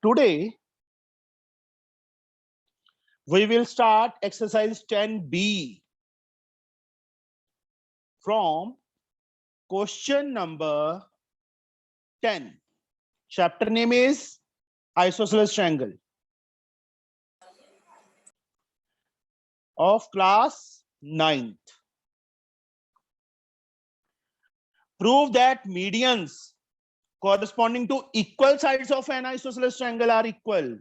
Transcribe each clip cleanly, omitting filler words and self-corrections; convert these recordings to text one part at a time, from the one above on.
Today, we will start exercise 10B from question number 10. Chapter name is Isosceles Triangle of class 9th. Prove that medians corresponding to equal sides of an isosceles triangle are equal.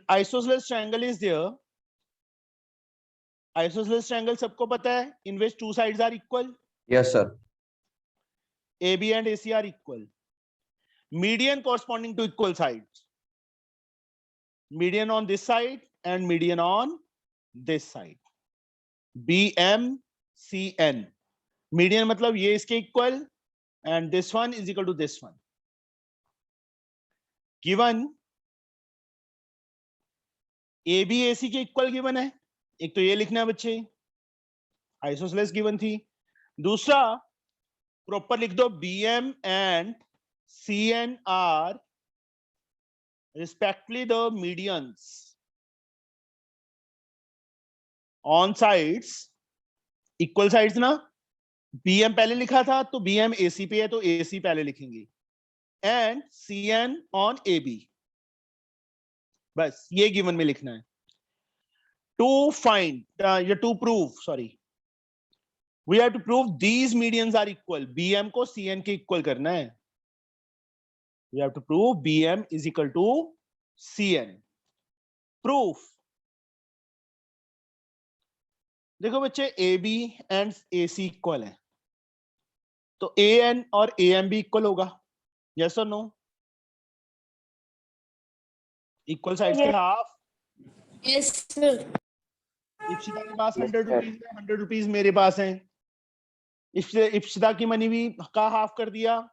Isosceles triangle is there. Isosceles triangle सबको पता है, in which two sides are equal. Yes, sir. AB and AC are equal. Median corresponding to equal sides. Median on this side and median on this side. BM, CN. Median मतलब ये इसके equal and this one is equal to this one. Given AB AC के equal given है. एक तो ये लिखना है बच्चे, आइसोसेलेस गिवन थी. दूसरा प्रॉपर लिख दो, BM and CN are respectively the medians on sides, equal sides ना. BM पहले लिखा था तो BM AC पे है तो AC पहले लिखेंगे, and CN on AB. बस ये गिवन में लिखना है. To find, to prove, sorry, we have to prove these medians are equal. BM को CN के equal करना है. We have to prove BM is equal to CN. Proof. देखो बच्चे, AB and AC equal है, तो AN और AM भी equal होगा. Yes or no? Equal sides के half. Yes, sir. इप्सिता के पास 100 रुपीज है, 100 रुपीज मेरे पास हैं. इप्सिता की मनी भी का हाफ कर दिया,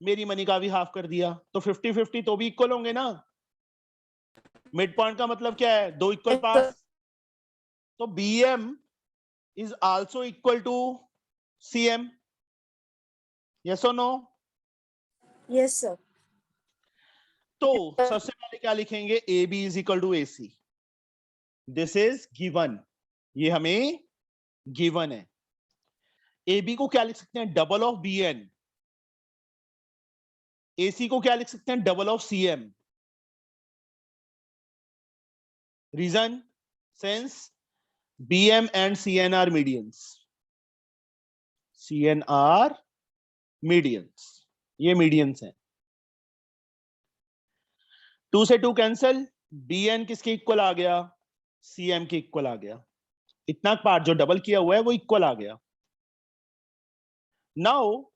मेरी मनी का भी हाफ कर दिया, तो 50-50 तो भी इक्वल होंगे ना. मिड पॉइंट का मतलब क्या है? दो इक्वल पार्ट्स. तो BM is also equal to CM. Yes or no? Yes, sir. तो सबसे पहले क्या लिखेंगे? AB is equal to AC. This is given. ये हमें given है. AB को क्या लिख सकते हैं? Double of BN. AC को क्या लिख सकते हैं? Double of CM. Reason? Since BM and CN are medians. CN are medians. ये medians हैं. 2 से 2 कैंसल. BN किसके इक्वल आ गया? CM के इक्वल आ गया. इतना पार्ट जो डबल किया हुआ है वो इक्वल आ गया. Now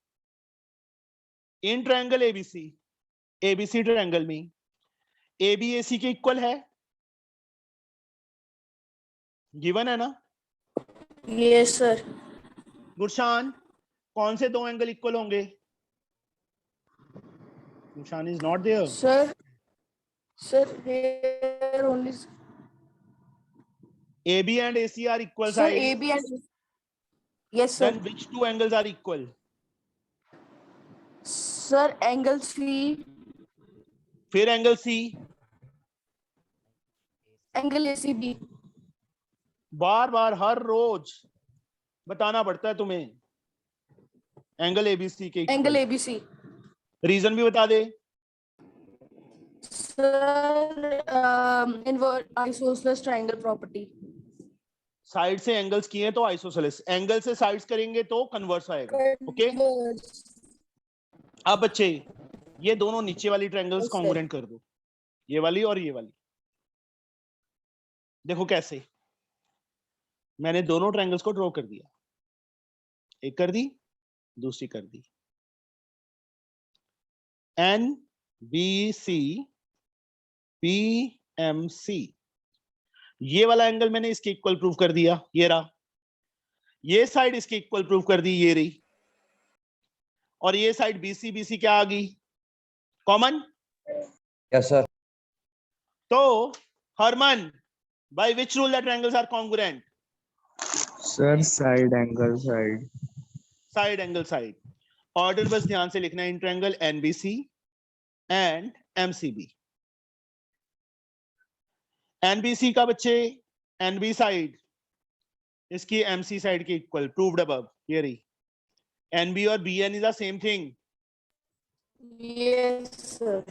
in triangle ABC triangle में AB AC के इक्वल है, गिवन है ना? Yes, sir. गुरशान, कौन से दो एंगल इक्वल होंगे? Gurshan is not there. Sir, here only. AB and AC are equal Sir, sides. AB and yes, sir. Then which two angles are equal? Sir, angle C. फिर angle C. Angle ACB. बार बार हर रोज बताना पड़ता है तुम्हें. Angle ABC के equal. Angle ABC. Reason भी बता दे. Sir, invert isosceles triangle property. Side से angles किए तो आइसोसेलेस, एंगल से साइड्स करेंगे तो कन्वर्स आएगा. ओके. अब बच्चे ये दोनों नीचे वाली ट्रायंगल्स कॉन्ग्रुएंट कर दो, ये वाली और ये वाली. देखो कैसे, मैंने दोनों ट्रायंगल्स को ड्रॉ कर दिया. एक कर दी, दूसरी कर दी. NBC PMC, ये वाला एंगल मैंने इसके इक्वल प्रूव कर दिया, ये रहा. ये साइड इसके इक्वल प्रूव कर दी, ये रही. और ये साइड BC क्या आ गई? कॉमन. Yes, sir. तो Harman, by which rule the triangles are congruent? Sir side angle side. Side angle side. Order बस ध्यान से लिखना है. In triangle NBC and MCB. NBC का बच्चे एनबी साइड इसकी एमसी साइड के इक्वल, प्रूव्ड अबव। ये रही एनबी और BN is the same thing. Yes, sir.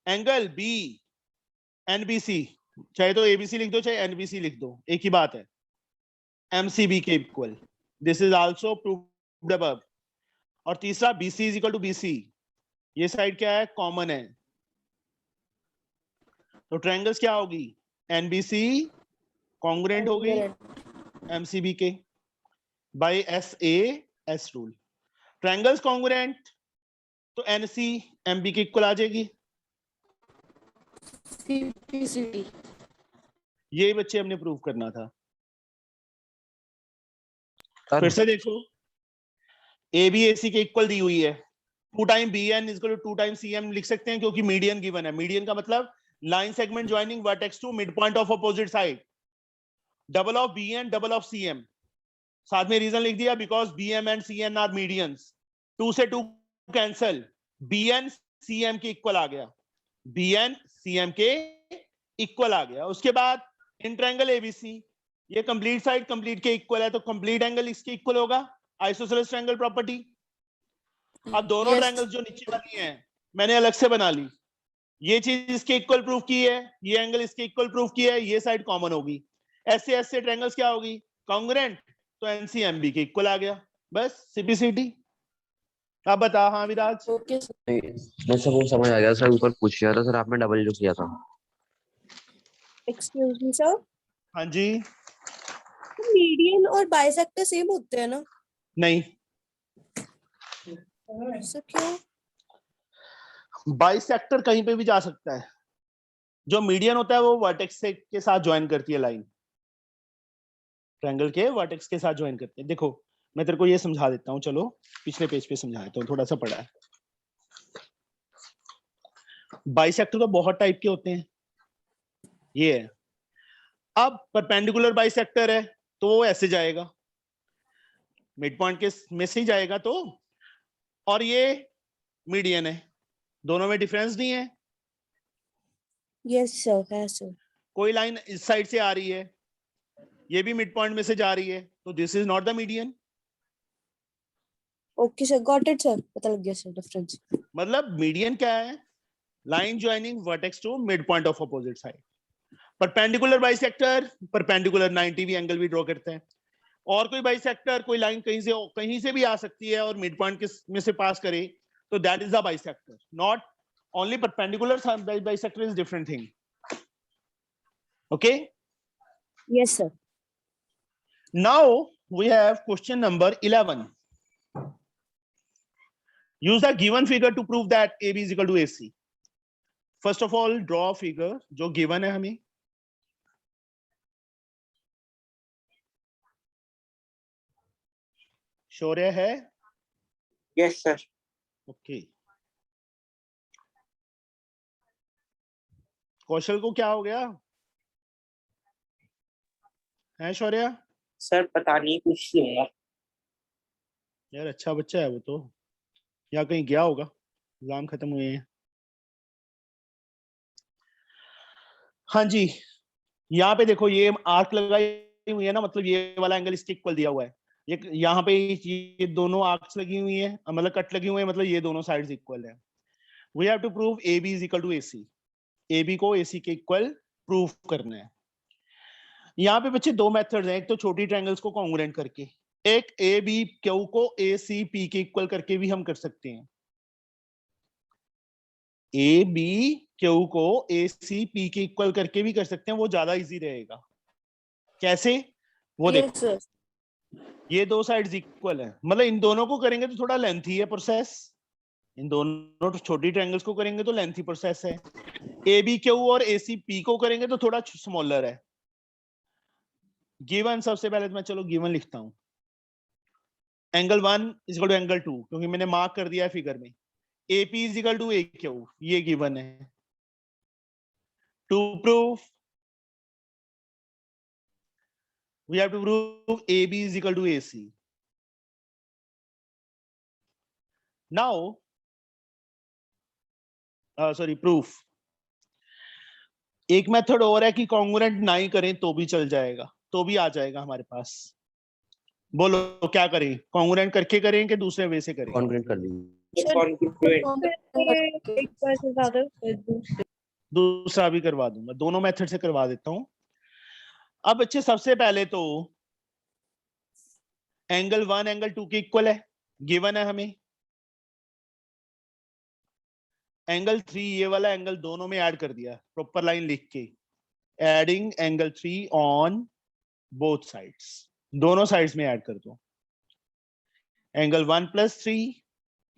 Angle B NBC, चाहे तो एबीसी लिख दो चाहे एनबीसी लिख दो, एक ही बात है, एमसीबी के equal. This is also proved above. और तीसरा BC is equal to BC, ये साइड क्या है, कॉमन है। तो ट्रायंगल्स क्या होगी, एनबीसी कॉन्ग्रुएंट हो गई एमसीबी के by S rule. Triangles congruent तो एनसी एमबी के इक्वल आ जाएगी। CPCD. ये बच्चे हमने प्रूव करना था। सर फिर से देखो, ए बी ए सी के इक्वल दी हुई है, 2 time B N is 2 time C M लिख सकते हैं, क्योंकि मीडियन गिवन है। मीडियन का मतलब line segment joining vertex to mid point of opposite side. Double of B N double of C M, साथ में रीजन लिख दिया, because B M and C N are medians. 2 से 2 cancel, B N C M के equal आ गया, B N C M के equal आ गया। उसके बाद इन ट्रायंगल एबीसी, ये कंप्लीट साइड कंप्लीट के इक्वल है, तो कंप्लीट एंगल इसके इक्वल होगा, आइसोसेलेस ट्रायंगल प्रॉपर्टी। अब दोनों Yes. ट्रायंगल्स जो नीचे वाली हैं मैंने अलग से बना ली, ये चीज इसके इक्वल प्रूफ की है, ये एंगल इसके इक्वल प्रूफ की है, ये साइड कॉमन होगी। ऐसे ऐसे ट्रायंगल्स क्या होगी, कांग्रुएंट, तो एनसीएमबी के इक्वल आ गया, बस सीपीसीटी। अब बता, हाँ विराज। Okay, sir. नहीं सर, वो समझ आ गया सर, ऊपर पूछ लिया था सर आपने, डबल जो किया था। एक्सक्यूज मी सर, हाँ जी, मीडियन और बाइसेक्टर सेम होते हैं ना? नहीं, सर क्यों? बाइसेक्टर कहीं पे भी जा सकता है। जो मीडियन होता है वो वर्टेक्स से के साथ ज्वाइन करती है लाइन, ट्रायंगल के वर्टेक्स के साथ ज्वाइन करते हैं। देखो मैं तेरे को ये समझा देता हूँ, चलो पिछले पेज पे समझा देता हूँ, थोड़ा सा पढ़ा है। बाइसेक्टर तो बहुत टाइप के होते हैं, ये है। अब परपेंडिकुलर बाइसेक्टर है तो वो ऐसे जाएगा, मिड पॉइंट के में से ही जाएगा, तो और ये मीडियन है, दोनों में डिफरेंस नहीं है। यस सर, है सर। कोई लाइन इस साइड से आ रही है, ये भी मिड पॉइंट में से जा रही है, तो this is not the median. Okay sir, got it sir, पता लग गया सर डिफरेंस। मतलब मीडियन क्या है, line joining vertex to mid point of opposite side. Perpendicular bisector perpendicular 90 angle भी ड्रॉ करते हैं। और कोई बाइसेक्टर, कोई लाइन कहीं से भी आ सकती है और मिड पॉइंट में से पास करे, तो that is the bisector. Not only perpendicular bisector is different thing. Okay, yes sir. now we have question number 11. Use the given figure to prove that AB is equal to AC. First of all, draw a figure जो given है हमें। शौर्य है? Yes sir. Okay. कौशल को क्या हो गया है शौर्य? Sir पता नहीं, कुछ नहीं हुआ। यार अच्छा बच्चा है वो तो, या कहीं गया होगा, एग्जाम खत्म हुए हैं। हाँ जी, यहाँ पे देखो ये आर्क लगाई हुई है ना, मतलब ये वाला एंगल इसके इक्वल दिया हुआ है। ये यहाँ पे ये दोनों आर्क्स लगी हुई है, मतलब कट लगी हुई है, मतलब ये दोनों साइड्स इक्वल है। We have to prove AB is equal to AC। AB को AC के इक्वल प्रूव करना है। यहाँ पे बच्चे दो मेथड्स हैं, एक तो छोटी ट्रायंगल्स को कॉन्ग्रुएंट करके, एक ABQ को ACP के इक्वल करके भी हम कर सकते हैं। ABQ को ACP के इक्वल करके भी कर सकते हैं, वो ज्यादा इजी रहेगा। कैसे, वो Yes, देखो, sir. ये दो साइड्स इक्वल है, मतलब इन दोनों को करेंगे तो थोड़ा लेंथी है प्रोसेस, इन दोनों छोटी ट्रायंगल्स को करेंगे तो लेंथी प्रोसेस है। ABQ और ACP को करेंगे तो थोड़ा स्मॉलर है। गिवन, सबसे पहले तो मैं चलो गिवन लिखता हूं, angle 1 is equal to angle 2, क्योंकि मैंने मार्क कर दिया है फिगर में। AP is equal to AQ, ये गिवन है। To proof we have to prove AB is equal to AC. Now sorry proof. एक मेथड और है कि कॉन्ग्रुएंट ना ही करें तो भी चल जाएगा, तो भी आ जाएगा हमारे पास। बोलो क्या करें, कॉन्ग्रुएंट करके करें कि दूसरे वे से करें? कॉन्ग्रुएंट कर दीजिए। कॉन्ग्रुएंट। एक बार से ज्यादा दूसरा भी करवा दूंगा, दोनों मेथड से करवा देता हूं। अब बच्चे सबसे पहले तो एंगल 1 एंगल 2 के इक्वल है, गिवन है हमें। एंगल 3 ये वाला एंगल दोनों में ऐड कर दिया, प्रॉपर लाइन लिख के, adding angle 3 on both sides, दोनों साइड्स में ऐड कर दो। एंगल 1 + 3,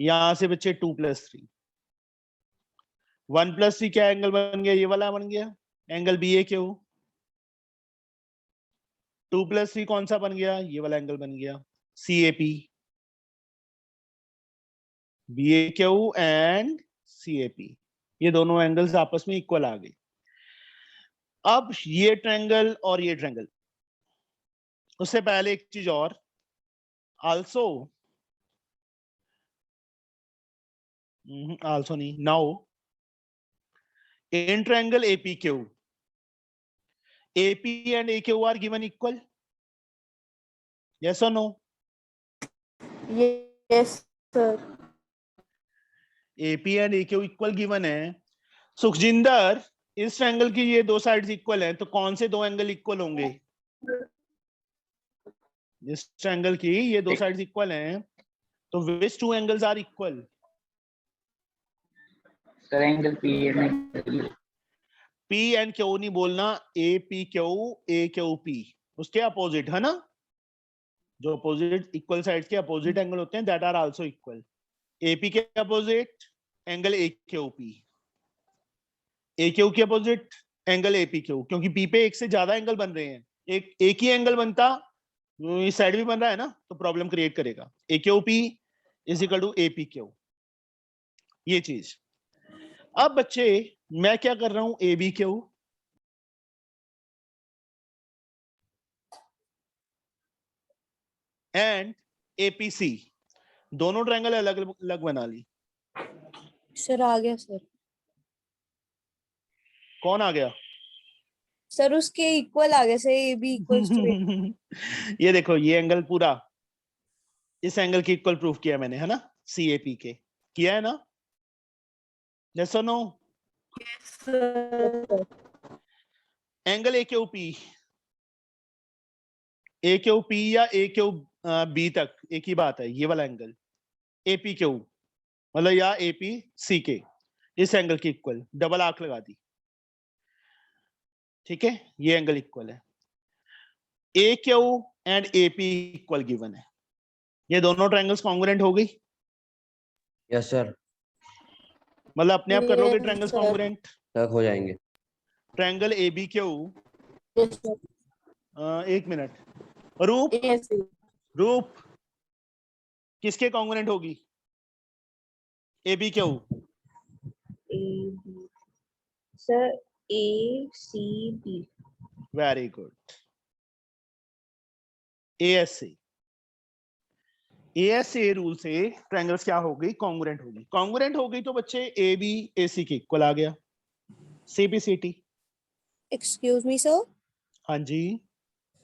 यहां से बच्चे 2 + 3। 1 + 3 क्या एंगल बन गया, ये वाला बन गया एंगल BAQ। 2 + 3 कौन सा बन गया, ये वाला एंगल बन गया CAP। BAQ एंड CAP, ये दोनों एंगल्स आपस में इक्वल आ गए। अब ये ट्रायंगल और ये ट्रायंगल, उससे पहले एक चीज और, आल्सो नहीं, now in triangle APQ, AP and AQ are given equal, yes or no? Yes, sir. AP and AQ equal given है। सुखजिंदर, इस ट्रायंगल की ये दो साइड्स इक्वल हैं, तो कौन से दो एंगल इक्वल होंगे? इस ट्रायंगल की ये दो साइड्स इक्वल हैं, तो which two angles are equal? Sir angle P and Q नहीं बोलना, APQ AQP, उसके अपोजिट है ना, जो अपोजिट इक्वल साइड्स के अपोजिट एंगल होते हैं, that are also equal. AP के अपोजिट एंगल AQP, AQ के अपोजिट एंगल APQ, क्योंकि P पे एक से ज्यादा एंगल बन रहे हैं, एक ही एंगल बनता, इस साइड भी बन रहा है ना, तो प्रॉब्लम क्रिएट करेगा। AQP = APQ, ये चीज। अब बच्चे मैं क्या कर रहा हूं, ABQ एंड APC, दोनों ट्रायंगल अलग अलग बना ली। सर आ गया सर। कौन आ गया? सर उसके इक्वल आ गया सर, AB = ये देखो, ये एंगल पूरा इस एंगल के इक्वल प्रूफ किया मैंने, है ना, CAP के, किया है ना, yes or no? Angle AQP या AQB तक एक ही बात है, ये वाला एंगल APQ मतलब या APC के इस एंगल की इक्वल, डबल आर्क लगा दी, ठीक है, ये एंगल इक्वल है। AQ and AP equal given है, ये दोनों ट्रायंगल्स कॉन्ग्रुएंट हो गई, यस सर, मतलब अपने आप कर लोगे Yes, ट्रायंगल्स sir. कॉन्ग्रुएंट। तक हो जाएंगे। Triangle ABQ, Yes, sir. एक मिनट, रूप Yes, sir. रूप किसके कॉन्ग्रुएंट होगी? ABQ, sir ACB। Very good. ASA rule से ट्रायंगल्स क्या हो गई, कॉन्ग्रुएंट होगी। कॉन्ग्रुएंट हो गई तो बच्चे AB AC के इक्वल आ गया, CBCT। एक्सक्यूज मी सर, हाँ जी,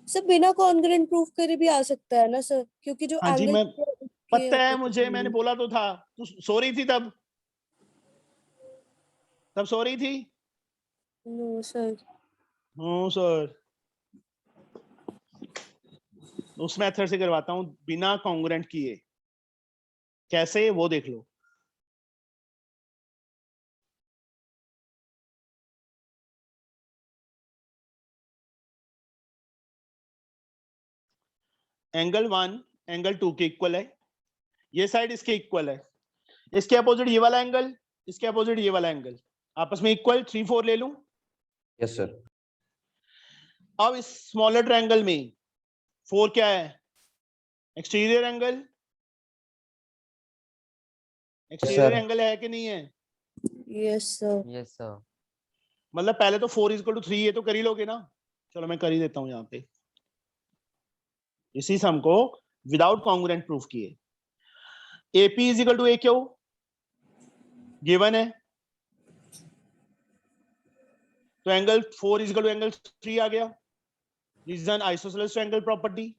सर बिना कॉन्ग्रुएंट प्रूफ करे भी आ सकता है ना सर, क्योंकि जो हाँ जी, एंगल मैं पता है मुझे, मैंने बोला तो था, तू सो रही थी तब सो रही थी। No sir. हाँ सर, उस मेथड से करवाता हूं बिना कॉन्ग्रुएंट किए, कैसे वो देख लो। एंगल 1 एंगल 2 के इक्वल है, ये साइड इसके इक्वल है, इसके अपोजिट ये वाला एंगल, इसके अपोजिट ये वाला एंगल, आपस में इक्वल, 3 4 ले लूं। यस सर, अब इस स्मॉलर ट्रायंगल में 4 क्या है, exterior angle, exterior sir. Angle है कि नहीं है? Yes sir. यस सर, मतलब पहले तो 4 = 3, ये तो कर ही लोगे ना, चलो मैं कर ही देता हूं यहाँ पे, इसी सम को विदाउट कॉन्ग्रुएंट प्रूफ किए। AP is equal to AQ given है, तो angle 4 is equal to angle 3 आ गया। This is an isosceles triangle property.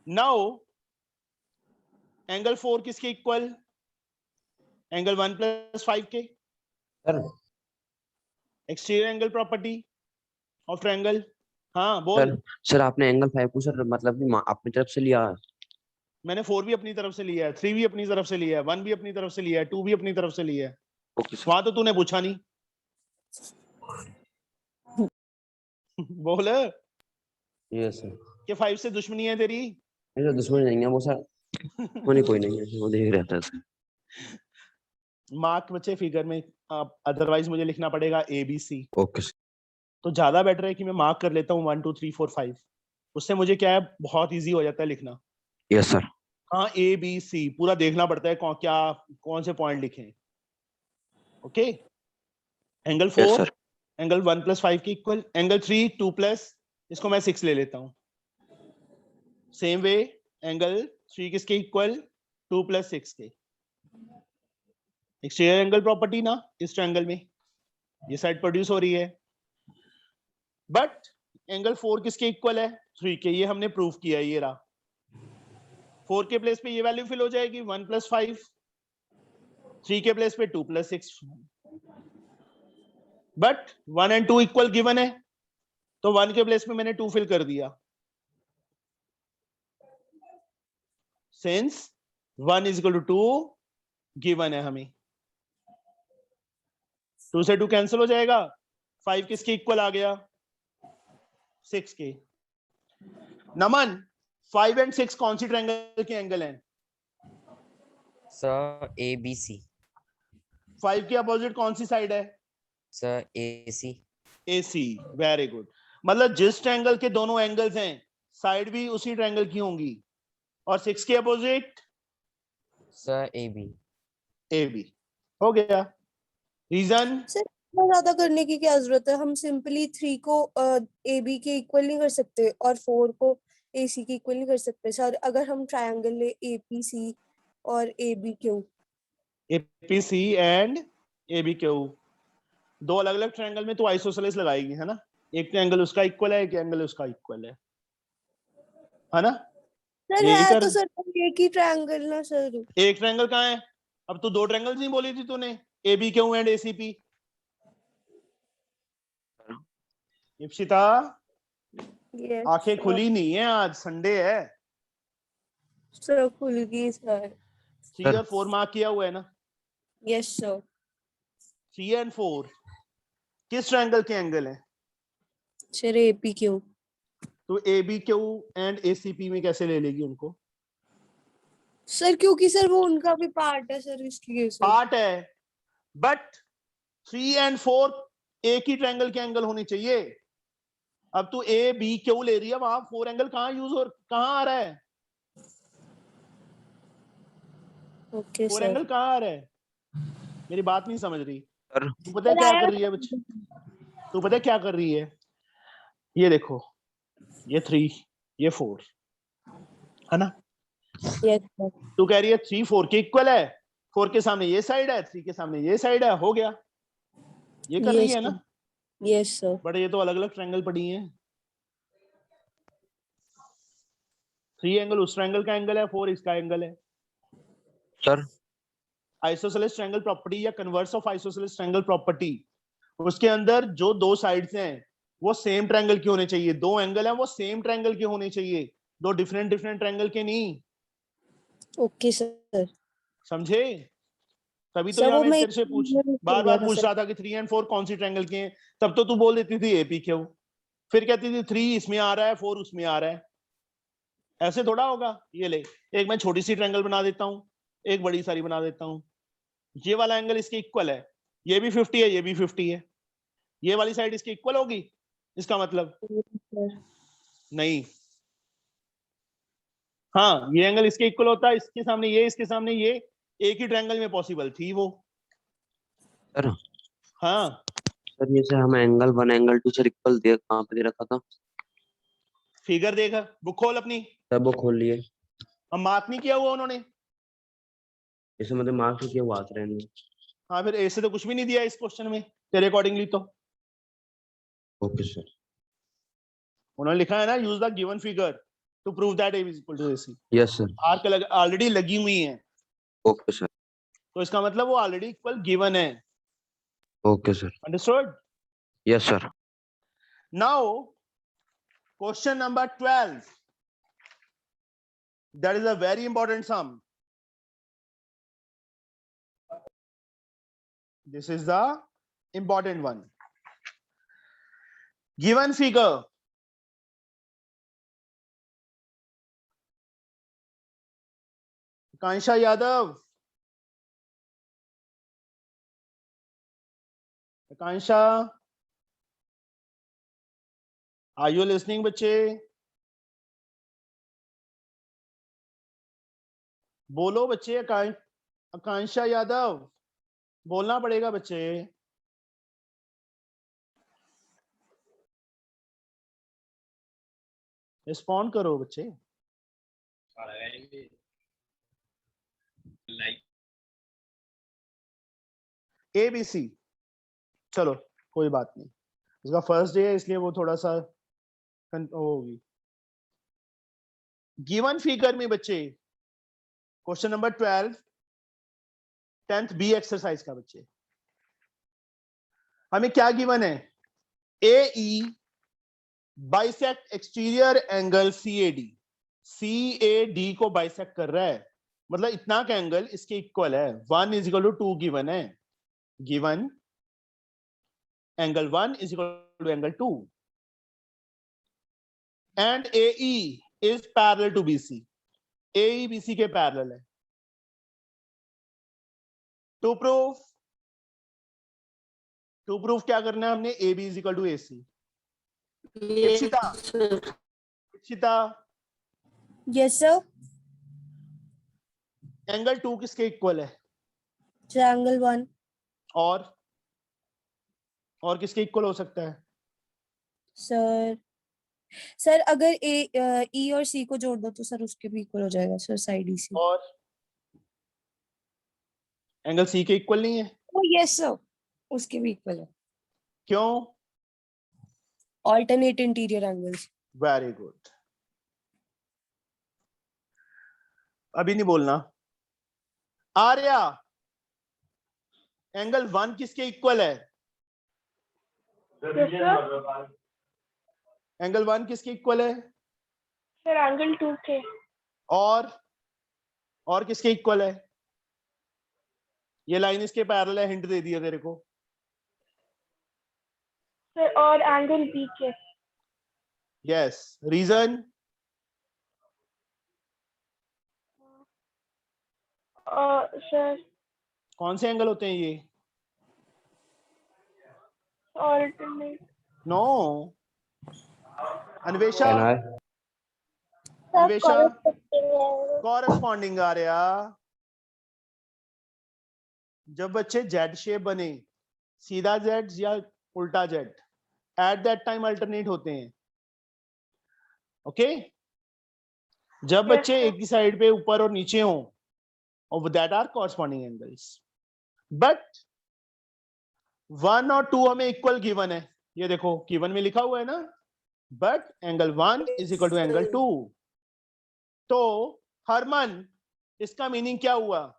Now angle 4 किसके इक्वल? एंगल 1 + 5 के। Sir exterior angle property of triangle. हाँ बोल। सर आपने एंगल 5 को सर मतलब कि अपनी तरफ से लिया। मैंने 4 भी अपनी तरफ से लिया है, 3 भी अपनी तरफ से लिया है, 1 भी अपनी तरफ से लिया है, 2 भी अपनी तरफ से लिया है। Okay sir. वहां तो तूने पूछा नहीं। बोल यस सर। कि 5 से दुश्मनी है तेरी। नहीं सर दुश्मन नहीं है वो सर, कोई नहीं है, वो देख रहता है सर। मार्क बच्चे फिगर में, अदरवाइज मुझे लिखना पड़ेगा ABC। Okay sir. तो ज्यादा बेटर है कि मैं मार्क कर लेता हूँ 1 2 3 4 5। उससे मुझे क्या है, बहुत इजी हो जाता है लिखना। Yes sir. हाँ ABC पूरा देखना पड़ता है कौन से पॉइंट लिखे। Okay, angle 4 yes sir. Angle 1 + 5 के इक्वल, एंगल 3 2 प्लस, इसको मैं 6 ले लेता हूँ। सेम वे एंगल 3 किसके इक्वल? 2 + 6 के। एक्सटीरियर एंगल प्रॉपर्टी ना इस ट्रायंगल में, ये साइड प्रोड्यूस हो रही है। बट एंगल 4 किसके इक्वल है? 3 के। ये हमने प्रूफ किया है, ये रहा। 4 के प्लेस पे ये वैल्यू फिल हो जाएगी 1 + 5, 3 के प्लेस पे 2 + 6। बट 1 और 2 इक्वल गिवन है, तो 1 के प्लेस पे मैंने 2 फिल कर दिया। सिंस 1 = 2 गिवन है हमें, 2 से 2 कैंसिल हो जाएगा। 5 किसके इक्वल आ गया? 6 के। नमन 5 और 6 कौन सी ट्रायंगल के एंगल हैं? Sir ABC। 5 के अपोजिट कौन सी साइड है? Sir AC। AC। Very good. मतलब जिस ट्रायंगल के दोनों एंगल्स हैं, साइड भी उसी ट्रायंगल की होंगी। और 6 के अपोजिट? Sir AB। AB। हो गया। रीजन? सर इतना ज्यादा करने की क्या जरूरत है? हम सिंपली 3 को AB के इक्वल नहीं कर सकते और 4 को AC के इक्वल नहीं कर सकते सर? अगर हम ट्रायंगल ले APC और ABQ। APC एंड ABQ दो अलग अलग ट्रायंगल में तो आइसोसेलेस लगाएगी, है ना? एक एंगल उसका इक्वल है, एक एंगल उसका इक्वल है ना? सर यही है कर। तो सर एक ही ट्रायंगल ना सर। एक ट्रायंगल कहाँ है? अब तो 2 ट्रायंगल्स नहीं बोली थी तूने, ABQ and ACP। Ipsita yes आंखें खुली नहीं है, आज संडे है। सर खुल गई सर। 3 और 4 मार्क किया हुआ है ना? Yes sir. 3 और 4 किस ट्रायंगल के एंगल है? Sir APQ। तो ABQ एंड ACP में कैसे ले लेगी उनको? सर क्योंकि सर वो उनका भी पार्ट है सर, इसलिए सर। पार्ट है, बट 3 और 4 एक ही ट्रायंगल के एंगल होने चाहिए। अब तू ABQ ले रही है, वहां 4 एंगल कहाँ आ रहा है? Okay 4 sir. एंगल कहाँ आ रहा है? मेरी बात नहीं समझ रही। सर तू पता है क्या कर रही है बच्चे? तू पता है क्या कर रही है? ये देखो, ये 3 ये 4 है ना? Yes sir. तू कह रही है 3 4 के इक्वल है, 4 के सामने ये साइड है, 3 के सामने ये साइड है, हो गया। ये कर रही है ना? Yes sir. बट ये तो अलग अलग ट्रायंगल पड़ी हैं। 3 एंगल उस ट्रायंगल का एंगल है, 4 इसका एंगल है। सर आइसोसेलेस ट्रायंगल प्रॉपर्टी या converse of isosceles triangle property, उसके अंदर जो 2 साइड्स हैं वो सेम ट्रायंगल के होने चाहिए। 2 एंगल हैं वो सेम ट्रायंगल के होने चाहिए, 2 डिफरेंट ट्रायंगल के नहीं। Okay sir. समझे? तभी तो सर यहाँ वो मैं मैं तेरे से बार बार पूछ रहा था कि 3 और 4 कौन सी ट्रायंगल के हैं। तब तो तू बोल देती थी APQ, फिर कहती थी 3 इसमें आ रहा है, 4 उसमें आ रहा है। ऐसे थोड़ा होगा। ये ले, एक मैं छोटी सी ट्रायंगल बना देता हूँ, एक बड़ी सारी बना देता हूँ। ये वाला एंगल इसके इक्वल है, ये भी 50 है, ये भी 50 है। ये वाली साइड इसके इक्वल होगी, इसका मतलब नहीं। हाँ, ये एंगल इसके इक्वल होता है, इसके सामने ये, इसके सामने ये, एक ही ट्रायंगल में पॉसिबल थी वो। सर हाँ सर ये सर हमें एंगल 1 एंगल 2 सर इक्वल दे कहाँ पे दे रखा था? फिगर देख, बुक खोल अपनी। सर वो खोल लिए। अब मार्क नहीं किया हुआ उन्होंने। इसमें मतलब मार्क्स किया हुआ आता रहने। हाँ फिर ए से तो कुछ भी नहीं दिया इस क्वेश्चन में तेरे अकॉर्डिंगली। तो ओके सर। उन्होंने लिखा है ना, use the given figure to prove that A is equal to AC। Yes sir. Arc already लगी हुई है, ओके सर। तो इसका मतलब वो ऑलरेडी इक्वल गिवन है। Okay sir. Understood? Yes sir. Now question number 12, that is a very important sum. This is the important one. Given figure, Kansha Yadav, Kansha, are you listening बच्चे? बोलो बच्चे। आकांक्षा यादव, बोलना पड़ेगा बच्चे। रिस्पॉन्ड करो बच्चे। ABC, चलो कोई बात नहीं, इसका फर्स्ट डे है इसलिए वो थोड़ा सा होगी। गिवन फिगर में बच्चे question number 12 10th B exercise का बच्चे, हमें क्या गिवन है? AE bisect exterior angle CAD। CAD को बाइसेक्ट कर रहा है, मतलब इतना का एंगल इसके इक्वल है। 1 = 2 गिवन है। Given angle 1 = angle 2 and AE is parallel to BC। AE BC के पैरेलल है। टू प्रूफ क्या करना है हमने? AB = AC। Ipsita, yes sir. Angle 2 किसके इक्वल है? ट्रायंगल 1। और किसके इक्वल हो सकता है? सर अगर E और C को जोड़ दो तो सर उसके भी इक्वल हो जाएगा सर, साइड EC। और एंगल C के इक्वल नहीं है? यस सर, उसके भी इक्वल है। क्यों? Alternate interior angles. Very good. अभी नहीं बोलना। आर्या, एंगल 1 किसके इक्वल है? एंगल 1 किसके इक्वल है? सर एंगल 2 के। और किसके इक्वल है? ये लाइन इसके पैरेलल है, हिंट दे दिया तेरे को। सर और एंगल B के। Yes, reason? सर कौन से एंगल होते हैं ये? Alternate. No, Anvesha, can I? Anvesha, corresponding आ रहा। जब बच्चे जेड शेप बने, सीधा जेड या उल्टा Z, at that time alternate होते हैं। ओके? जब बच्चे एक ही साइड पे ऊपर और नीचे हों, और that are corresponding angles. But 1 और 2 हमें इक्वल गिवन है। ये देखो गिवन में लिखा हुआ है ना, बट एंगल 1 = एंगल 2। तो हरमन, इसका मीनिंग क्या हुआ?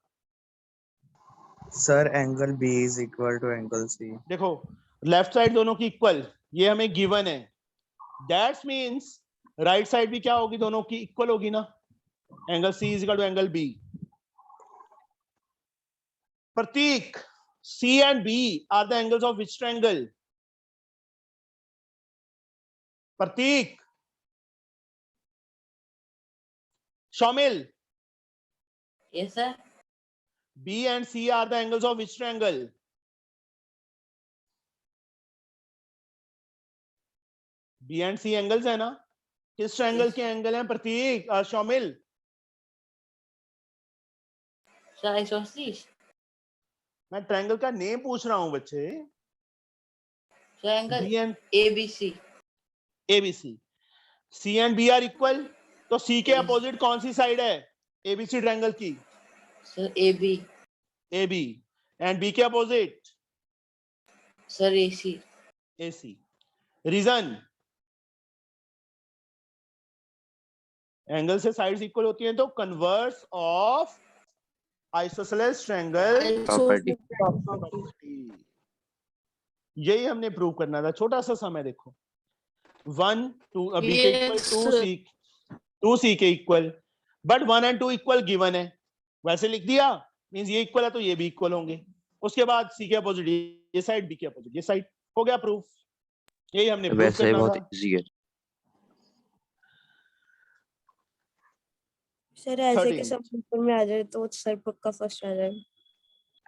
Sir angle B is equal to angle C। देखो लेफ्ट साइड दोनों की इक्वल, ये हमें गिवन है। दैट्स मींस राइट साइड भी क्या होगी? दोनों की इक्वल होगी ना। Angle C = angle B। Prateek, C and B are the angles of which triangle? Prateek, Shamil, Yes, sir. B and C are the angles of which triangle? B and C angles है ना? किस ट्रायंगल के angle हैं प्रतीक? शामिल? Sir, isosceles. मैं triangle का name पूछ रहा हूं बच्चे। Triangle B and ABC. ABC, C and B are equal, तो C के अपोजिट कौन सी साइड है ABC ट्रायंगल की? Sir, AB. AB. And B के opposite? Sir, AC. AC. Reason? Angle से साइड्स इक्वल होती हैं तो converse of isosceles triangle property. यही हमने प्रूव करना था। छोटा सा समय देखो, 1 2 बी के इक्वल 2 सी के इक्वल, बट 1 और 2 इक्वल गिवन है, वैसे लिख दिया, मींस ये इक्वल है तो ये भी इक्वल होंगे। उसके बाद सी के अपोजिट ये साइड, बी के अपोजिट ये साइड, हो गया प्रूफ। यही हमने प्रूव वैसे करना बहुत था। इजी है। सर ऐसे 13. के सब ऊपर में आ जाए तो सर पक्का फर्स्ट आ जाएगा।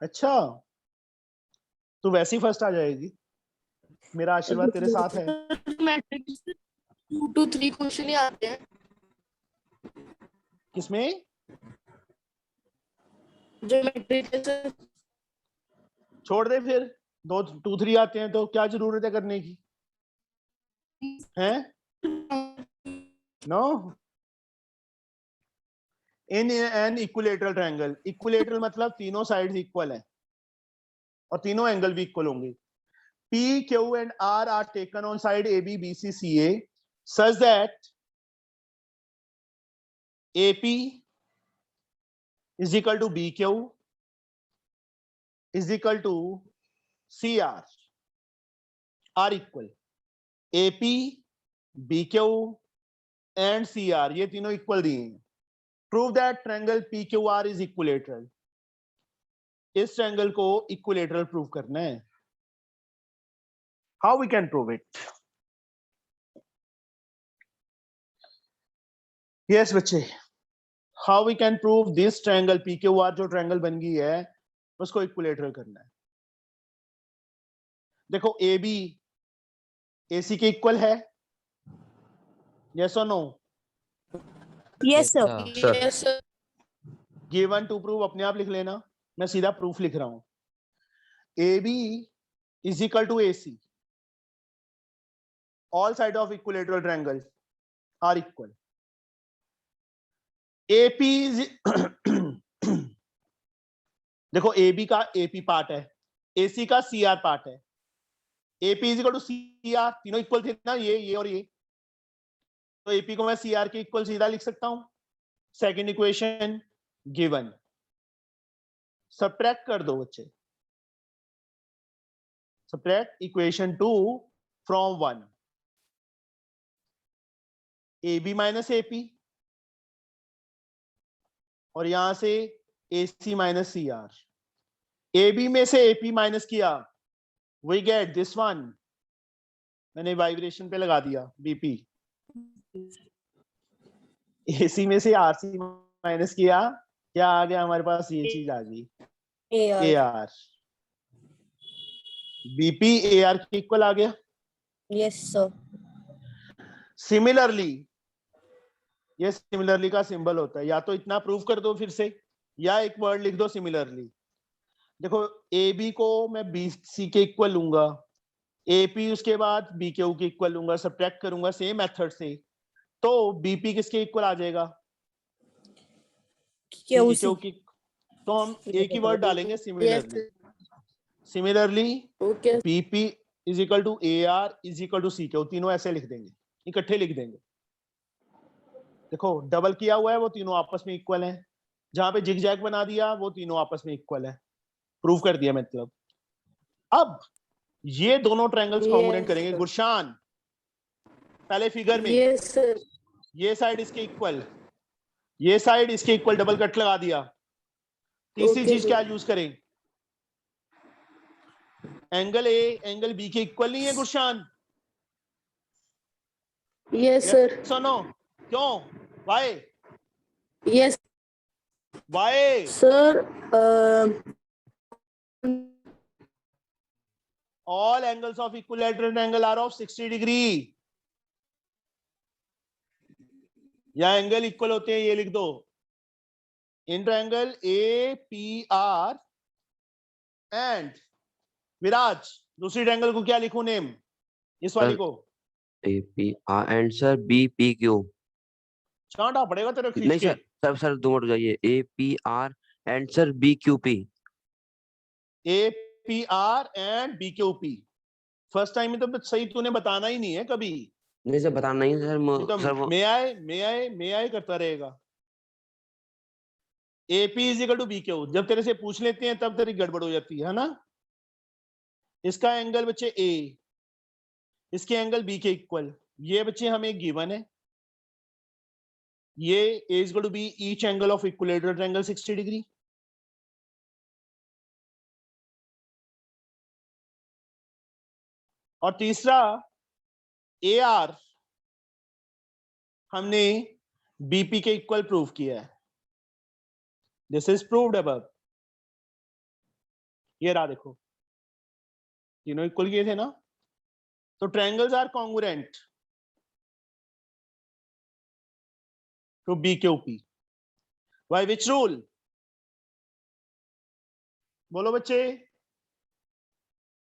अच्छा, तू वैसे ही फर्स्ट आ जाएगी, मेरा आशीर्वाद तेरे साथ है। मैट्रिक्स 2 to 3 क्वेश्चन ही आते हैं। किसमें? जो मैट्रिक्स है छोड़ दे फिर, 2 2 3 आते हैं तो क्या जरूरत है करने की, हैं? No. In an equilateral triangle, equilateral मतलब तीनों साइड्स इक्वल हैं और तीनों एंगल भी इक्वल होंगे। P, Q and R are taken on side AB, BC, CA such that AP is equal to BQ is equal to CR are equal. AP, BQ and CR ये तीनों equal दिए हैं। Prove that triangle PQR is equilateral. इस triangle को equilateral prove करना है। How we can prove it? Yes बच्चे, how we can prove this triangle PQR जो ट्रायंगल बन गई है उसको इक्विलेटरल करना है। देखो AB AC के इक्वल है, yes or no? Yes sir. Sir yes sir given to prove अपने आप लिख लेना, मैं सीधा प्रूफ लिख रहा हूं। AB is equal to AC. All sides of equilateral triangle are equal. AP is देखो AB का AP पार्ट है, AC का CR पार्ट है। AP is equal to CR, तीनों इक्वल थे ना, ये और ये, तो AP को मैं CR के इक्वल सीधा लिख सकता हूं। सेकेंड इक्वेशन गिवन, सब्ट्रैक्ट कर दो बच्चे, subtract equation 2 from 1, AB minus AP और यहां से AC माइनस CR। AB में से AP माइनस किया, वी गेट दिस वन, मैंने वाइब्रेशन पे लगा दिया BP। AC में से RC माइनस किया, क्या आ गया हमारे पास, ये चीज आ गई AR। BP AR के इक्वल आ गया। Yes sir. सिमिलरली, ये सिमिलरली का सिंबल होता है, या तो इतना प्रूव कर दो फिर से, या एक वर्ड लिख दो सिमिलरली। देखो AB को मैं BC के इक्वल लूंगा, AP उसके बाद BQ के इक्वल लूंगा, सब्ट्रैक्ट करूंगा सेम मेथड से, तो BP किसके इक्वल आ जाएगा, BQ की। तो हम एक ही वर्ड डालेंगे similarly. Similarly okay BP is equal to AR is equal to CQ, तीनों ऐसे लिख देंगे, इकट्ठे लिख देंगे। देखो डबल किया हुआ है, वो तीनों आपस में इक्वल हैं, जहां पे जिगजैग बना दिया वो तीनों आपस में इक्वल है, प्रूव कर दिया मतलब। अब ये दोनों ट्रायंगल्स कॉन्ग्रुएंट करेंगे। गुरशान पहले फिगर में yes sir ये साइड इसके इक्वल, ये साइड इसके इक्वल, डबल कट लगा दिया। तीसरी Okay, चीज क्या यूज करें, एंगल A एंगल B के इक्वल नहीं है गुरशान, yes sir सुनो क्यों, why yes why, sir all angles of equilateral triangle are of 60 degree। या एंगल इक्वल होते हैं, ये लिख दो, इन ट्रायंगल APR एंड विराज, दूसरी ट्रायंगल को क्या लिखूं नेम, इस वाली को APR एंड सर BPQ। चांटा पड़ेगा तेरे खींच नहीं के। सर, सर 2 मिनट हो जाइए। APR and sir BQP. APR and BQP। First time में तो सही तूने बताना ही नहीं है कभी, नहीं सर बताना नहीं सर नहीं तो सर वो मे आए करता रहेगा। AP is equal to BQ, जब तेरे से पूछ लेते हैं तब तेरी गड़बड़ हो जाती है ना। इसका एंगल बच्चे A, इसके एंगल B के इक्वल, ये बच्चे हमें गिवन है। ये A is equal to B each angle of equilateral triangle 60 degree. और तीसरा AR हमने BP के इक्वल प्रूव किया है। This is proved above. ये रहा देखो, तीनों इक्वल किए थे ना। तो triangles are congruent to BQP by which rule? बोलो बच्चे।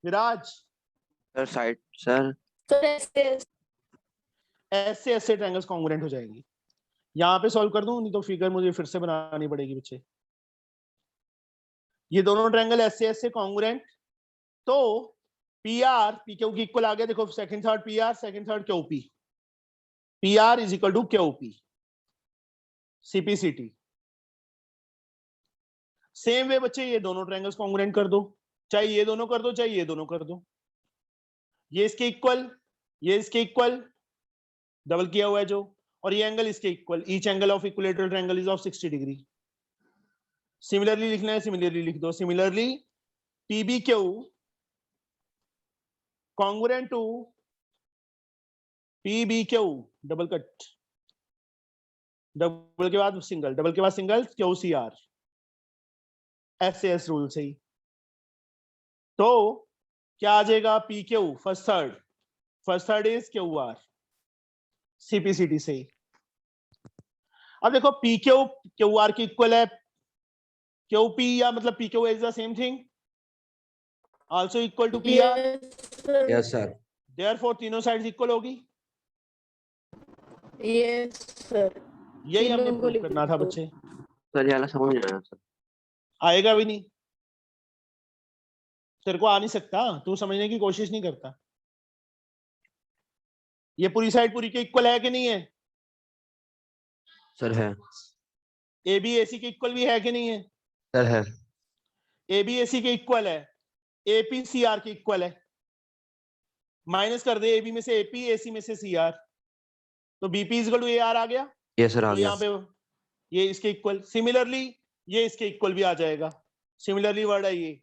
Viraj, sir side sir sir ऐसे ऐसे ट्रायंगल्स कॉन्ग्रुएंट हो जाएंगे। यहां पे सॉल्व कर दूं, नहीं तो फिगर मुझे फिर से बनानी पड़ेगी बच्चे। ये दोनों ट्रायंगल ऐसे कॉन्ग्रुएंट, तो PR PQ की इक्वल आ गया। देखो second third PR, second third QP। PR is equal to QP CPCT। Same way बच्चे ये दोनों ट्रायंगल्स कॉन्ग्रुएंट कर दो, चाहे ये दोनों कर दो चाहे ये दोनों कर दो। ये इसके इक्वल, ये इसके इक्वल, डबल किया हुआ है जो, और ये एंगल इसके equal. Each angle of equilateral triangle is of 60 degree. Similarly लिखना है, सिमिलरली लिख दो। Similarly PBQ congruent to PBQ, double cut, double के बाद सिंगल, डबल के बाद सिंगल, QCR, SAS रूल से ही। तो क्या आ जाएगा? PQ first third is QR CPCT से ही। अब देखो PQ QR की इक्वल है, QP या मतलब PQ is the same thing, also equal to PR। Yes sir. Therefore तीनों साइड्स इक्वल होगी। Yes sir. यही हमने तीनों को प्रूव लिख करना था दो। बच्चे। सर ये वाला समझ नहीं आया सर। आएगा भी नहीं, तेरे को आ नहीं सकता, तू समझने की कोशिश नहीं करता। ये पूरी साइड पूरी के इक्वल है कि नहीं है? सर है। AB AC के इक्वल भी है कि नहीं है? सर है। AB AC के इक्वल है, AP CR के इक्वल है। माइनस कर दे AB में से AP, AC में से CR, तो BP is equal to AR आ गया। यस सर आ तो गया। यहाँ पे ये इसके इक्वल, सिमिलरली ये इसके इक्वल भी आ जाएगा। सिमिलरली वर्ड है ये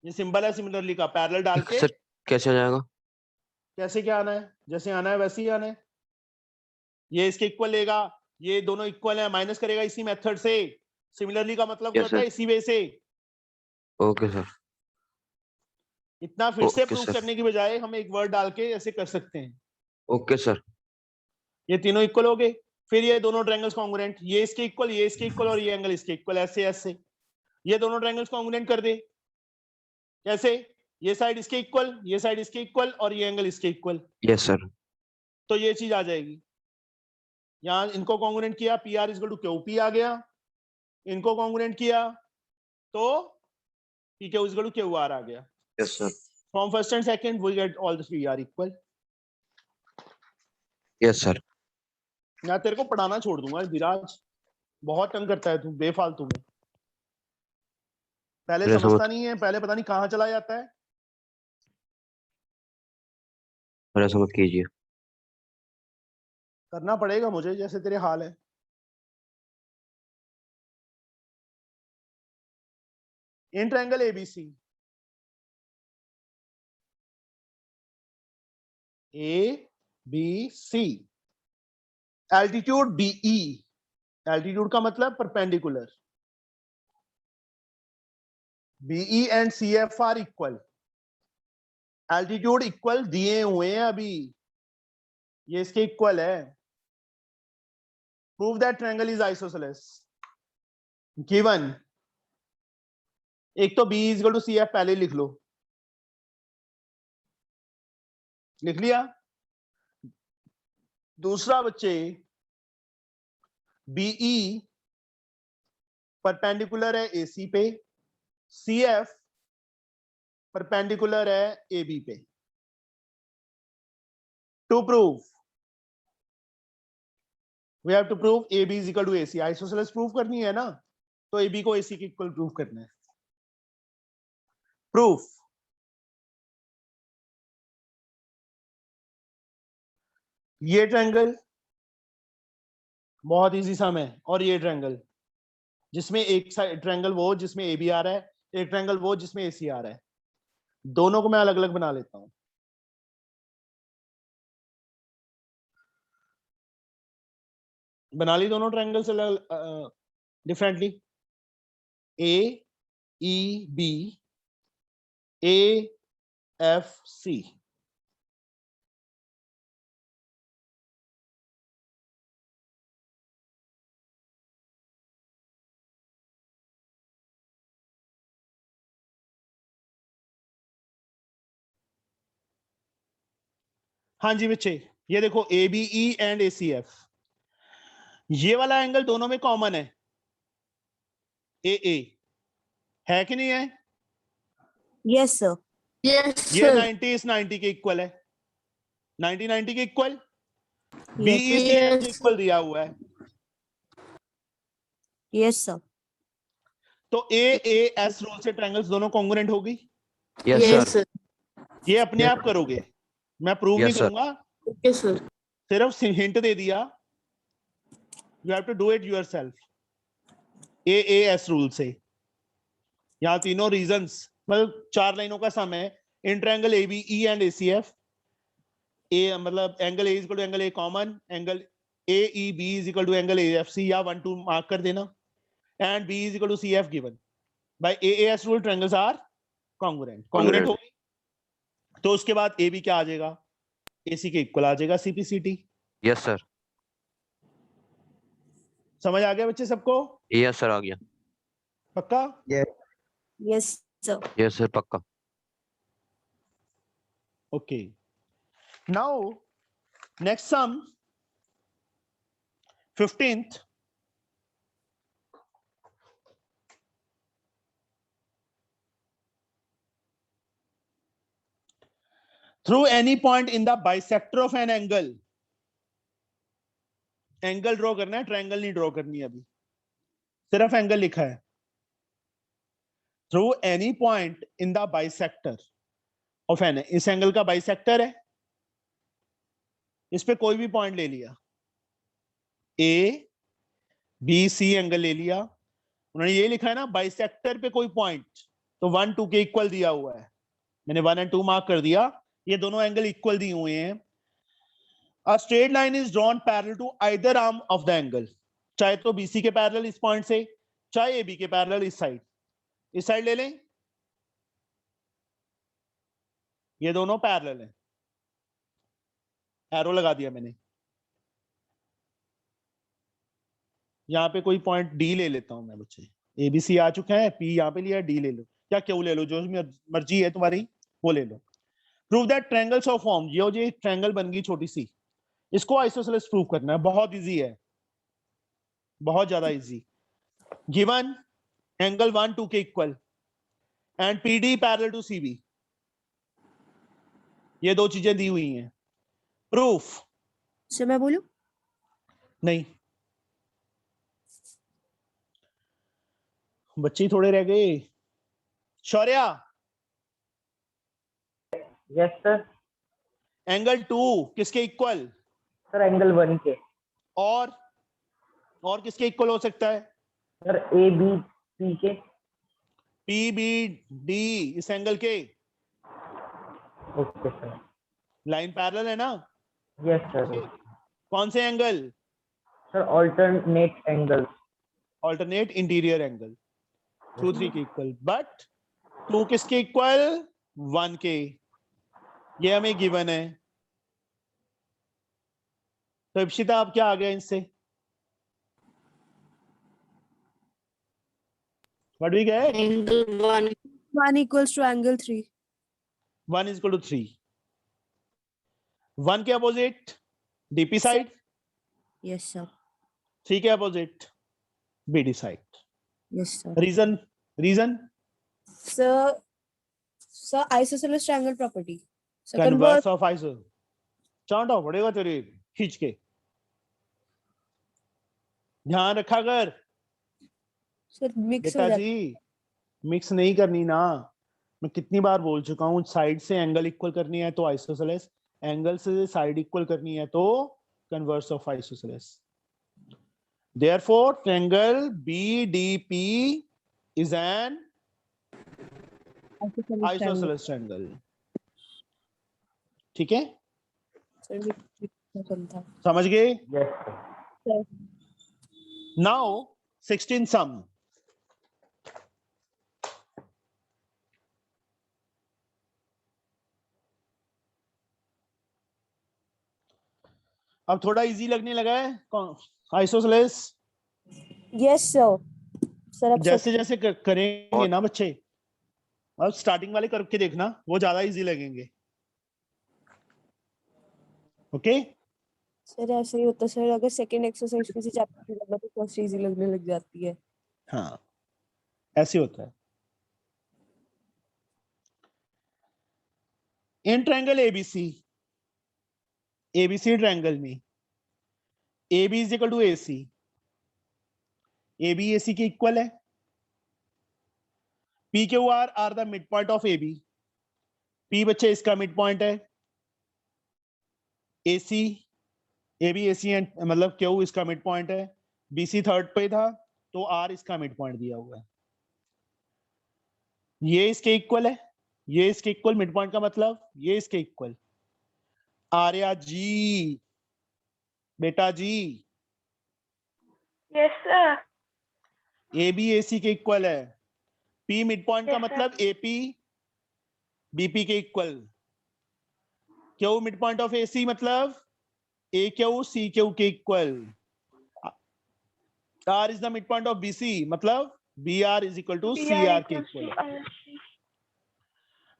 सिंबल है सिमिलरली का, पैरेलल डाल के। सर कैसे हो जाएगा? कैसे क्या आना है? जैसे आना है वैसे ही आना है। ये इसके इक्वल लेगा, ये दोनों इक्वल है, माइनस करेगा इसी मेथड से। सिमिलरली का मतलब Yes, होता है sir. इसी वे से। Okay sir. इतना फिर से Okay, प्रूव sir. करने की बजाय हम एक वर्ड डाल के ऐसे कर सकते हैं। Okay sir. ये तीनों इक्वल हो गए, फिर ये दोनों ट्रायंगल्स कॉन्ग्रुएंट, ये इसके इक्वल, ये इसके इक्वल और ये एंगल इसके इक्वल, ऐसे ये दोनों ट्रायंगल्स कॉन्ग्रुएंट कर दे। कैसे? ये साइड इसके इक्वल, ये साइड इसके इक्वल और ये एंगल इसके इक्वल। Yes sir. तो ये चीज आ जाएगी। यहाँ इनको कॉन्ग्रुएंट किया, PR is equal to QP आ गया। इनको कॉन्ग्रुएंट किया तो PQ is equal to QR आ गया। Yes sir. From first and second we get all the three are equal. Yes sir. मैं तेरे को पढ़ाना छोड़ दूंगा विराज, बहुत तंग करता है तू बेफालतू में। पहले मेरा समझता समझ- नहीं है, पहले पता नहीं कहाँ चला जाता है। मेरा समझ कीजिए। करना पड़ेगा मुझे, जैसे तेरे हाल है। In triangle ABC, ABC, altitude BE, altitude का मतलब perpendicular, BE and CF are equal. Altitude equal दिए हुए हैं अभी, ये इसके इक्वल है। Prove that triangle is isosceles given. एक तो B is equal to CF पहले लिख लो, लिख लिया। दूसरा बच्चे BE परपेंडिकुलर है AC पे, CF परपेंडिकुलर है AB पे। To prove we have to prove AB is equal to AC। Isosceles prove करनी है ना, तो AB को AC के इक्वल प्रूव करना है। प्रूफ ये ट्रायंगल बहुत इजी सम है, और ये ट्रायंगल जिसमें एक साइड ट्रायंगल वो जिसमें AB आ रहा है, एक ट्रायंगल वो जिसमें AC आ रहा है, दोनों को मैं अलग अलग बना लेता हूं। बना ली दोनों ट्रायंगल से डिफरेंटली। AEB AFC। हाँ जी बच्चे, ये देखो ABE एंड ACF, ये वाला एंगल दोनों में कॉमन है, AA है कि नहीं है? Yes sir. Yes, ये sir. 90 इस 90 के इक्वल है, 90 90 के इक्वल, Yes. BE CF के इक्वल दिया हुआ है। Yes sir. तो AAS रूल से ट्रायंगल्स दोनों कॉन्ग्रुएंट होगी। Yes Yes, sir. sir. ये अपने आप करोगे, मैं प्रूव नहीं Yes, sir. करूंगा, Okay, sir. सिर्फ हिंट दे दिया। You have to do it yourself. AAS rule से यहाँ तीनों रीजंस, मतलब 4 लाइनों का सम है। In triangle ABE and ACF, A मतलब angle A is equal to angle A common, angle AEB is equal to angle AFC, या 1 2 mark कर देना, and B is equal to CF given by AAS rule, triangles are congruent होगी। तो उसके बाद AB क्या आ जाएगा? AC के इक्वल आ जाएगा, CPCT। Yes sir. समझ आ गया बच्चे सबको? यस सर आ गया। पक्का? Yes sir. यस सर पक्का। Okay. Now, next sum, 15th. Through any point in the bisector of an angle. Angle draw करना है, ट्रायंगल नहीं ड्रॉ करनी है अभी, सिर्फ एंगल लिखा है। Through any point in the bisector of N, इस एंगल का बाइसेक्टर है, इस पे कोई भी पॉइंट ले लिया, ABC एंगल ले लिया, उन्होंने ये लिखा है ना बाइसेक्टर पे कोई पॉइंट, तो 1 2 के इक्वल दिया हुआ है, मैंने 1 और 2 मार्क कर दिया, ये दोनों एंगल इक्वल दिए हुए हैं। A straight line is drawn parallel to either arm of the angle, चाहे तो BC के पैरेलल इस पॉइंट से, चाहे AB के पैरेलल इस साइड ले लें, ये दोनों पैरेलल हैं, एरो लगा दिया मैंने। यहाँ पे कोई पॉइंट D ले लेता हूं मैं बच्चे, ABC आ चुका है, P यहाँ पे लिया, D ले लो, क्या क्यों ले लो, जो मर्जी है तुम्हारी वो ले लो। Prove that triangles of form, ये ट्रायंगल बन गई छोटी सी, इसको आइसोसेलेस प्रूव करना है, बहुत इजी है, बहुत ज्यादा इजी। गिवन एंगल 1 2 के इक्वल and PD parallel to CB, ये दो चीजें दी हुई हैं। प्रूफ सर मैं बोलूं? नहीं, बच्चे ही थोड़े रह गए। Shaurya, yes sir. एंगल 2 किसके इक्वल? सर एंगल 1 के। और किसके इक्वल हो सकता है? सर ABC के। PBD इस एंगल के, ओके सर। लाइन पैरेलल है ना? Yes sir. कौन से angle? Sir alternate angle. Alternate interior angle, 2 3 के इक्वल, बट 2 किसके इक्वल? 1 के, ये हमें गिवन है। तो इप्सिता आप क्या आ गया इनसे? What we get? Angle 1. 1 equals to angle 3. 1 is equal to 3, 1 के opposite DP side, Yes sir. 3 के opposite BD side. Yes, sir. Reason? Sir, isosceles triangle property. So Converse converse. of iso. चांटा पड़ेगा तेरे खींच के, ध्यान रखा कर Sir, mix हो बेटा जाता जी, मिक्स नहीं करनी ना। मैं कितनी बार बोल चुका हूँ, साइड से एंगल इक्वल करनी है तो आइसोसेलेस, एंगल से साइड इक्वल करनी है तो converse of isosceles. Therefore, triangle BDP is an isosceles triangle. isosceles triangle. ठीक है, Sir, mix था. समझ गए? Yes, sir. Sir, Now 16 sum. अब थोड़ा इजी लगने लगा है आइसोसेलेस। yes, sir. Sir, अब जैसे जैसे करेंगे ना बच्चे, अब स्टार्टिंग वाले करके देखना, वो ज्यादा इजी लगेंगे। ओके, सर ऐसे ही होता है सर, अगर सेकंड एक्सरसाइज किसी चैप्टर में लगा तो फर्स्ट इजी लगने लग जाती है। हाँ ऐसे होता है। In triangle ABC, ABC triangle में AB is equal to AC, AB AC के इक्वल है। PQR are the mid point of AB। P बच्चे इसका मिड पॉइंट है, AC AB AC एंड मतलब Q इसका मिड पॉइंट है, BC थर्ड पे था तो R इसका मिड पॉइंट दिया हुआ है। ये इसके इक्वल है, ये इसके इक्वल, मिड पॉइंट का मतलब ये इसके इक्वल। आर्या जी, बेटा जी, Yes, sir. AB AC के इक्वल है। P मिड पॉइंट का Yes, sir. मतलब AP BP के equal. Q mid point of AC मतलब AQ CQ के equal. R is the mid point of BC मतलब BR is equal to CR के equal.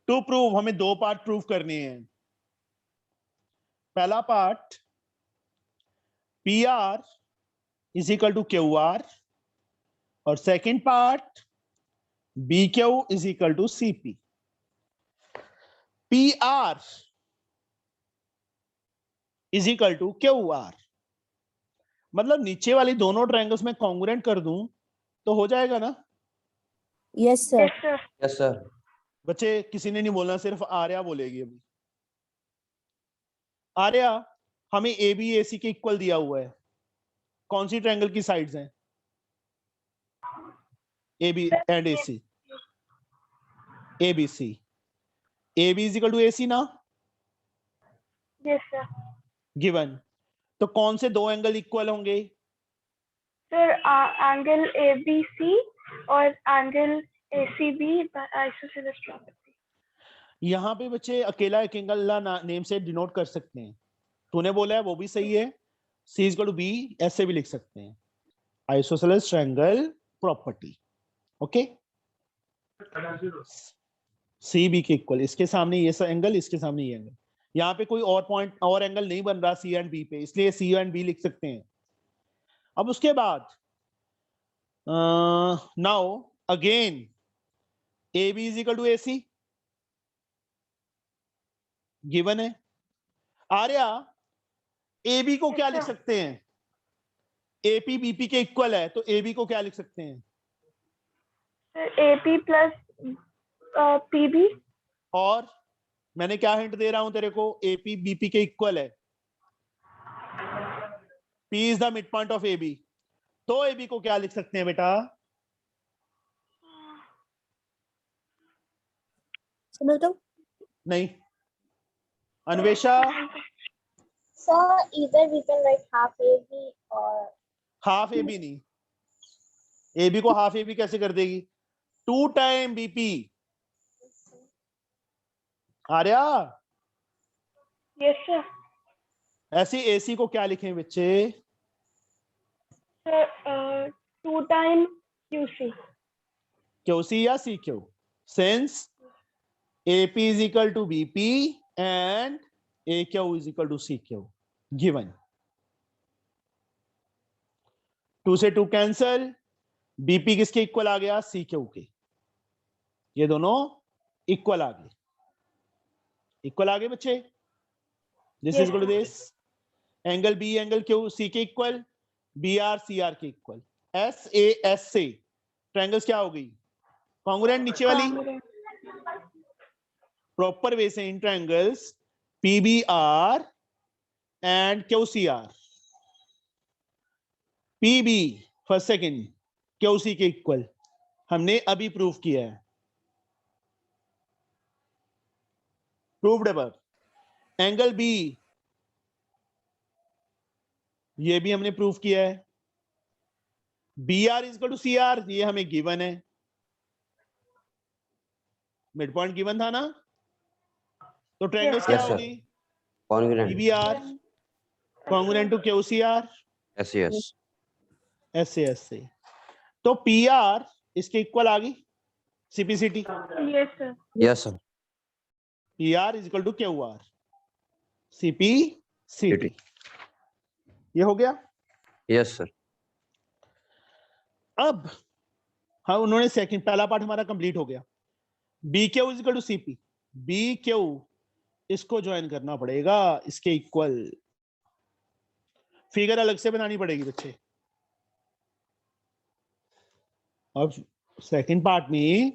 To prove, हमें दो part prove करने हैं। पहला part PR is equal to QR और second part BQ is equal to CP। PR is equal to QR, मतलब नीचे वाली दोनों ट्रायंगल्स में कॉन्ग्रुएंट कर दूं तो हो जाएगा ना? Yes sir. Yes, sir. Yes sir. बच्चे किसी ने नहीं बोलना, सिर्फ आर्या बोलेगी अभी। आर्या, हमें AB AC के इक्वल दिया हुआ है, कौन सी ट्रायंगल की साइड्स हैं? AB and AC, ABC। AB is equal to AC ना, Yes, sir. गिवन। तो कौन से दो एंगल इक्वल होंगे? Sir, angle ABC और angle ACB by isosceles property. यहाँ पे बच्चे अकेला एक एंगल नेम से डिनोट कर सकते हैं। तूने बोला है वो भी सही है, C is equal to B ऐसे भी लिख सकते हैं, isosceles triangle property. Okay, C B के इक्वल, इसके सामने ये एंगल, इसके सामने ये एंगल। यहाँ पे कोई और पॉइंट और एंगल नहीं बन रहा C एंड B पे, इसलिए C एंड B लिख सकते हैं। अब उसके बाद now again AB is equal to AC given है। आर्या, AB को क्या लिख सकते हैं? AP BP के इक्वल है तो AB को क्या लिख सकते हैं? Sir, AP plus PB. और मैंने क्या हिंट दे रहा हूं तेरे को? AP BP के इक्वल है, P is the mid point of AB, तो AB को क्या लिख सकते हैं बेटा? समझ दो। नहीं, Anvesha, So either we can write half AB or half AB नहीं, AB को हाफ AB कैसे कर देगी? 2 time BP। Arya, yes, sir. ऐसी AC को क्या लिखें बच्चे? Sir, 2 times QC. QC या CQ, since AP is equal to BP and AQ is equal to CQ given। 2 से 2 कैंसल, बीपी किसके इक्वल आ गया? सी क्यू के। ये दोनों इक्वल आ गए, इक्वल आ गए बच्चे। This is Yes, equal to this. Angle B angle Q C के इक्वल, बी आर सी आर के इक्वल। एस ए एस से ट्रायंगल्स क्या हो गई? कॉन्ग्रुएंट नीचे वाली। प्रॉपर वे से इन triangles PBR and QCR, PB first second QC के इक्वल, हमने अभी प्रूव किया है, प्रूव्ड अबव। एंगल B ये भी हमने प्रूव किया है। BR is equal to CR, ये हमें गिवन है, मिड पॉइंट गिवन था ना। तो ट्रायंगल्स क्या Yes, sir. होगी? Congruent. PBR congruent to QCR, yes ऐसे ऐसे। तो PR इसके इक्वल आ गई CPCT। Yes sir. PR is equal to QR CPCT। ये हो गया। Yes sir. अब हाँ, उन्होंने सेकंड पहला पार्ट हमारा कंप्लीट हो गया। BQ is equal to CP, BQ इसको ज्वाइन करना पड़ेगा इसके इक्वल। फिगर अलग से बनानी पड़ेगी बच्चे। अब सेकंड पार्ट में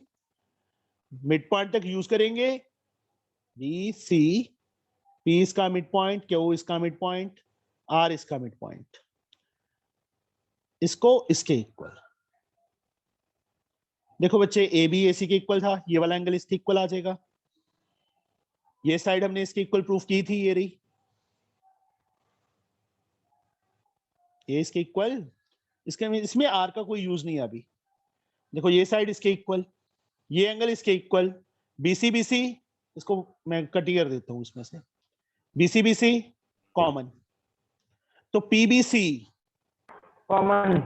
मिड पॉइंट तक यूज करेंगे। BC, P इसका मिड पॉइंट, Q इसका मिड पॉइंट, R इसका मिड पॉइंट, इसको इसके इक्वल। देखो बच्चे AB AC के इक्वल था, ये वाला एंगल इसके इक्वल आ जाएगा। ये साइड हमने इसके इक्वल प्रूफ की थी, ये रही, ये इसके इक्वल। इसमें R का कोई यूज नहीं है अभी। देखो ये साइड इसके इक्वल, ये एंगल इसके इक्वल। BC इसको मैं कटी कर देता हूं इसमें से, BC कॉमन। तो PBC कॉमन।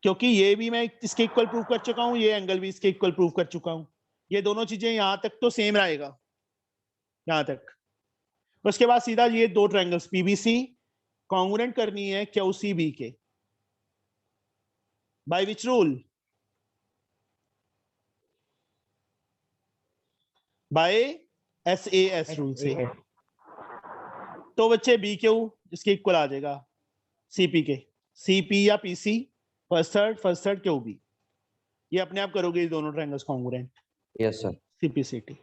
क्योंकि ये भी मैं इसके इक्वल प्रूव कर चुका हूं, ये एंगल भी इसके इक्वल प्रूव कर चुका हूं। ये दोनों चीजें यहां तक तो सेम रहेगा, यहां तक। उसके बाद सीधा ये दो ट्रायंगल्स PBC कॉन्ग्रुएंट करनी है QCB के। By which rule? By SAS rule से। तो बच्चे BQ इसके इक्वल आ जाएगा CP के। CP या PC फर्स्ट थर्ड QB, ये अपने आप करोगे, ये दोनों triangles congruent yes sir. CPCT।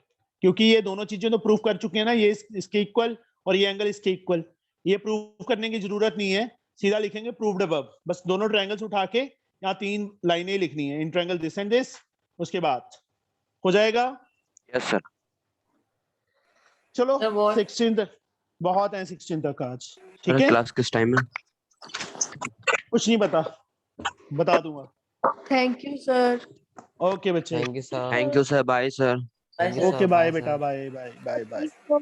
क्योंकि ये दोनों चीजें तो प्रूफ कर चुके हैं ना, ये इसके इक्वल और ये एंगल इसके इक्वल। ये प्रूफ करने की जरूरत नहीं है, सीधा लिखेंगे प्रूव्ड अबव। बस दोनों ट्रायंगल्स उठा के यहाँ 3 लाइनें लिखनी है, in triangle this and this, उसके बाद हो जाएगा। Yes sir. चलो Sir, what? 16 तक बहुत है, 16 तक आज, ठीक सर है। क्लास किस टाइम में? कुछ नहीं बता दूंगा। Thank you, sir. ओके बच्चे, thank you sir. Thank you sir. Bye sir. Bye, sir. Okay bye Bye, बेटा, sir. Bye bye bye bye. इसको